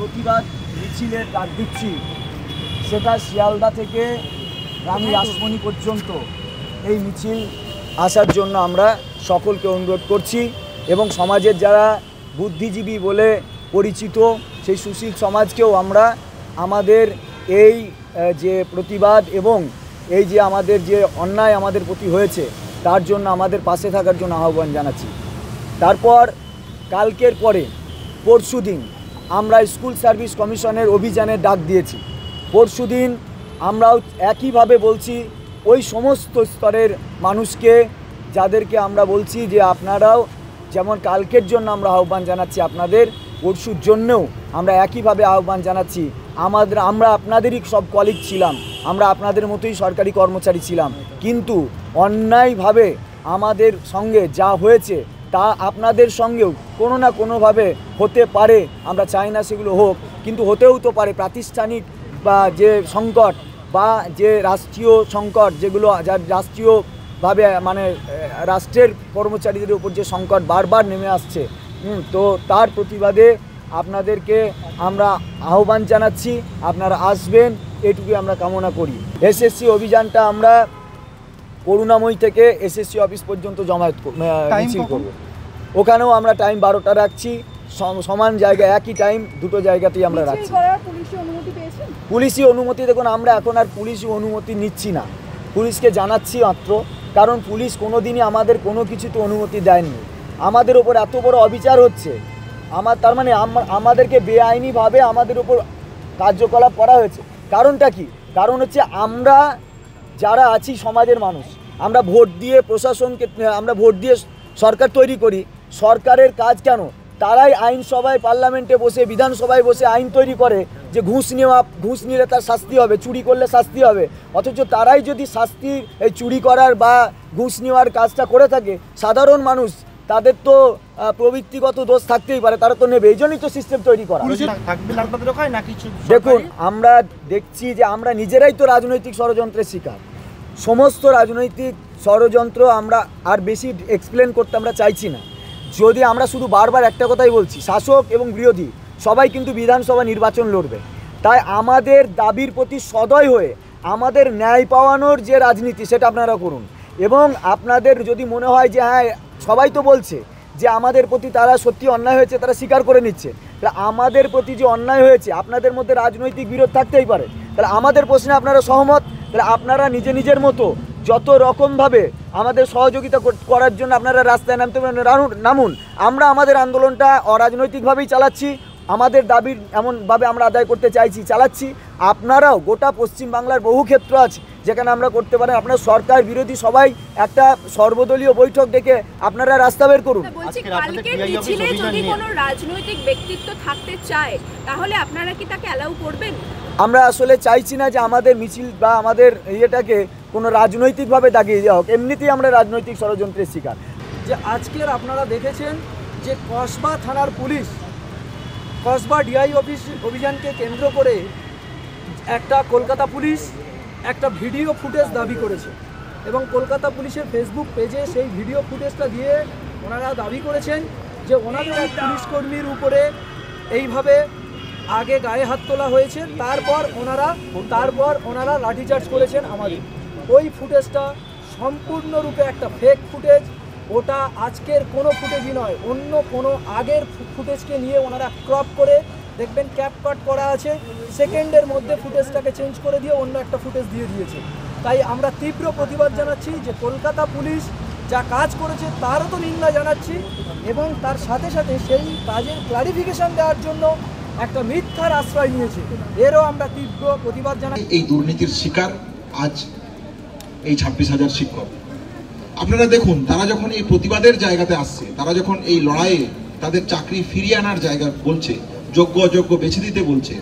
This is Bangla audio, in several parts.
প্রতিবাদ মিছিলের ডাক দিচ্ছি সেটা শিয়ালদা থেকে রানী রাসমণি পর্যন্ত এই মিছিল আসার জন্য আমরা সকলকে অনুরোধ করছি এবং সমাজের যারা বুদ্ধিজীবী বলে পরিচিত সেই সুশীল সমাজকেও আমরা আমাদের এই যে প্রতিবাদ এবং এই যে আমাদের যে অন্যায় আমাদের প্রতি হয়েছে তার জন্য আমাদের পাশে থাকার জন্য আহ্বান জানাচ্ছি। তারপর কালকের পরে পরশুদিন আমরা স্কুল সার্ভিস কমিশনের অভিযানের ডাক দিয়েছি। পরশুদিন আমরাও একইভাবে বলছি ওই সমস্ত স্তরের মানুষকে, যাদেরকে আমরা বলছি যে আপনারাও যেমন কালকের জন্য আমরা আহ্বান জানাচ্ছি, আপনাদের পরশুর জন্যও আমরা একইভাবে আহ্বান জানাচ্ছি। আমরা আপনাদেরই সব কলিগ ছিলাম, আমরা আপনাদের মতোই সরকারি কর্মচারী ছিলাম, কিন্তু অন্যায়ভাবে আমাদের সঙ্গে যা হয়েছে তা আপনাদের সঙ্গেও কোনো না কোনোভাবে হতে পারে। আমরা চাই না সেগুলো হোক, কিন্তু হতেও তো পারে। প্রাতিষ্ঠানিক বা যে সংকট বা যে রাষ্ট্রীয় সংকট, যেগুলো যার রাষ্ট্রীয়ভাবে মানে রাষ্ট্রের কর্মচারীদের উপর যে সংকট বারবার নেমে আসছে, তো তার প্রতিবাদে আপনাদেরকে আমরা আহ্বান জানাচ্ছি, আপনারা আসবেন এটুকুই আমরা কামনা করি। এসএসসি অভিযানটা আমরা করুণাময়ী থেকে এসএসসি অফিস পর্যন্ত জমায়েত মিছিল করব। ওখানেও আমরা টাইম 12টা রাখছি, সমান জায়গায় একই টাইম দুটো জায়গাতেই আমরা রাখছি। পুলিশি অনুমতি দেখুন, আমরা এখন আর পুলিশি অনুমতি নিচ্ছি না, পুলিশকে জানাচ্ছি মাত্র, কারণ পুলিশ কোনো দিনই আমাদের কোনো কিছুতে অনুমতি দেয়নি। আমাদের ওপর এত বড় অবিচার হচ্ছে, তার মানে আমাদেরকে বেআইনিভাবে আমাদের উপর কার্যকলাপ করা হয়েছে। কারণটা কি? কারণ হচ্ছে আমরা যারা আছি সমাজের মানুষ, আমরা ভোট দিয়ে প্রশাসনকে, আমরা ভোট দিয়ে সরকার তৈরি করি। সরকারের কাজ কেন? তারাই আইনসভায়, পার্লামেন্টে বসে, বিধানসভায় বসে আইন তৈরি করে যে ঘুষ নিলে তার শাস্তি হবে, চুরি করলে শাস্তি হবে। অথচ তারাই যদি শাস্তি এই চুরি করার বা ঘুষ নেওয়ার কাজটা করে থাকে, সাধারণ মানুষ তাদের তো প্রবৃত্তিগত দোষ থাকতেই পারে, তারা তো নেবে। এই জন্যই তো সিস্টেম তৈরি করা। দেখুন, আমরা দেখছি যে আমরা নিজেরাই তো রাজনৈতিক ষড়যন্ত্রের শিকার। সমস্ত রাজনৈতিক ষড়যন্ত্র আমরা আর বেশি এক্সপ্লেন করতে আমরা চাইছি না। যদি আমরা শুধু বারবার একটা কথাই বলছি, শাসক এবং বিরোধী সবাই কিন্তু বিধানসভা নির্বাচন লড়বে। তাই আমাদের দাবির প্রতি সদয় হয়ে আমাদের ন্যায় পাওয়ানোর যে রাজনীতি সেটা আপনারা করুন। এবং আপনাদের যদি মনে হয় যে হ্যাঁ সবাই তো বলছে যে আমাদের প্রতি তারা সত্যি অন্যায় হয়েছে, তারা স্বীকার করে নিচ্ছে, তাহলে আমাদের প্রতি যে অন্যায় হয়েছে, আপনাদের মধ্যে রাজনৈতিক বিরোধ থাকতেই পারে, তাহলে আমাদের প্রশ্নে আপনারা সহমত, তাহলে আপনারা নিজের মতো যত রকমভাবে আমাদের সহযোগিতা করার জন্য আপনারা রাস্তায় নামুন। আমরা আমাদের আন্দোলনটা অরাজনৈতিকভাবেই চালাচ্ছি, আমাদের দাবির এমনভাবে আমরা আদায় করতে চালাচ্ছি। আপনারাও গোটা পশ্চিমবাংলার বহু ক্ষেত্র আছে যেখানে আমরা করতে পারেন। আপনারা সরকার বিরোধী সবাই একটা সর্বদলীয় বৈঠক ডেকে আপনারা রাস্তা বের করুন। যদি কোনো রাজনৈতিক ব্যক্তিত্ব থাকতে চায় তাহলে আপনারা কি তাকে অ্যালাউ করবেন? আমরা আসলে চাইছি না যে আমাদের মিছিল বা আমাদের ইয়েটাকে কোনো রাজনৈতিকভাবে দাগিয়ে দেওয়া হোক। এমনিতেই আমরা রাজনৈতিক ষড়যন্ত্রের শিকার। যে আজকের আপনারা দেখেছেন যে কসবা থানার পুলিশ কসবা ডিআই অফিস অভিযানকে কেন্দ্র করে একটা কলকাতা পুলিশ একটা ভিডিও ফুটেজ দাবি করেছে এবং কলকাতা পুলিশের ফেসবুক পেজে সেই ভিডিও ফুটেজটা দিয়ে ওনারা দাবি করেছেন যে ওনাদের এক পুলিশকর্মীর উপরে এইভাবে আগে গায়ে হাত তোলা হয়েছে, তারপর ওনারা লাঠিচার্জ করেছেন আমাদের। ওই ফুটেজটা সম্পূর্ণরূপে একটা ফেক ফুটেজ, ওটা আজকের কোনো ফুটেজই নয়, অন্য কোনো আগের ফুটেজকে নিয়ে ওনারা ক্রপ করে দেখবেন ক্যাপকাট করা আছে, সেকেন্ডের মধ্যে ফুটেজটাকে চেঞ্জ করে দিয়ে অন্য একটা ফুটেজ দিয়ে দিয়েছে। তাই আমরা তীব্র প্রতিবাদ জানাচ্ছি যে কলকাতা পুলিশ যা কাজ করেছে তারও তো নিন্দা জানাচ্ছি এবং তার সাথে সাথে সেই কাজের ক্লারিফিকেশন দেওয়ার জন্য একটা মিথ্যার আশ্রয় নিয়েছে, এরও আমরা তীব্র প্রতিবাদ জানাই। এই দুর্নীতির শিকার আজ এই 26,000 শিক্ষক। আপনারা দেখুন, তারা যখন এই প্রতিবাদের জায়গাতে আসছে, তারা যখন এই লড়াইয়ে তাদের চাকরি ফিরিয়ে আনার জায়গা বলছে, যোগ্য অযোগ্য বেছে দিতে বলছে,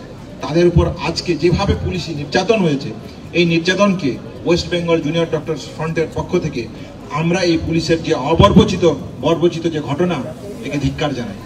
তাদের উপর আজকে যেভাবে পুলিশি নির্যাতন হয়েছে, এই নির্যাতনকে ওয়েস্ট বেঙ্গল জুনিয়র ডক্টরস ফ্রন্টের পক্ষ থেকে আমরা এই পুলিশের যে বর্বচিত যে ঘটনা, একে ধিক্কার জানাই।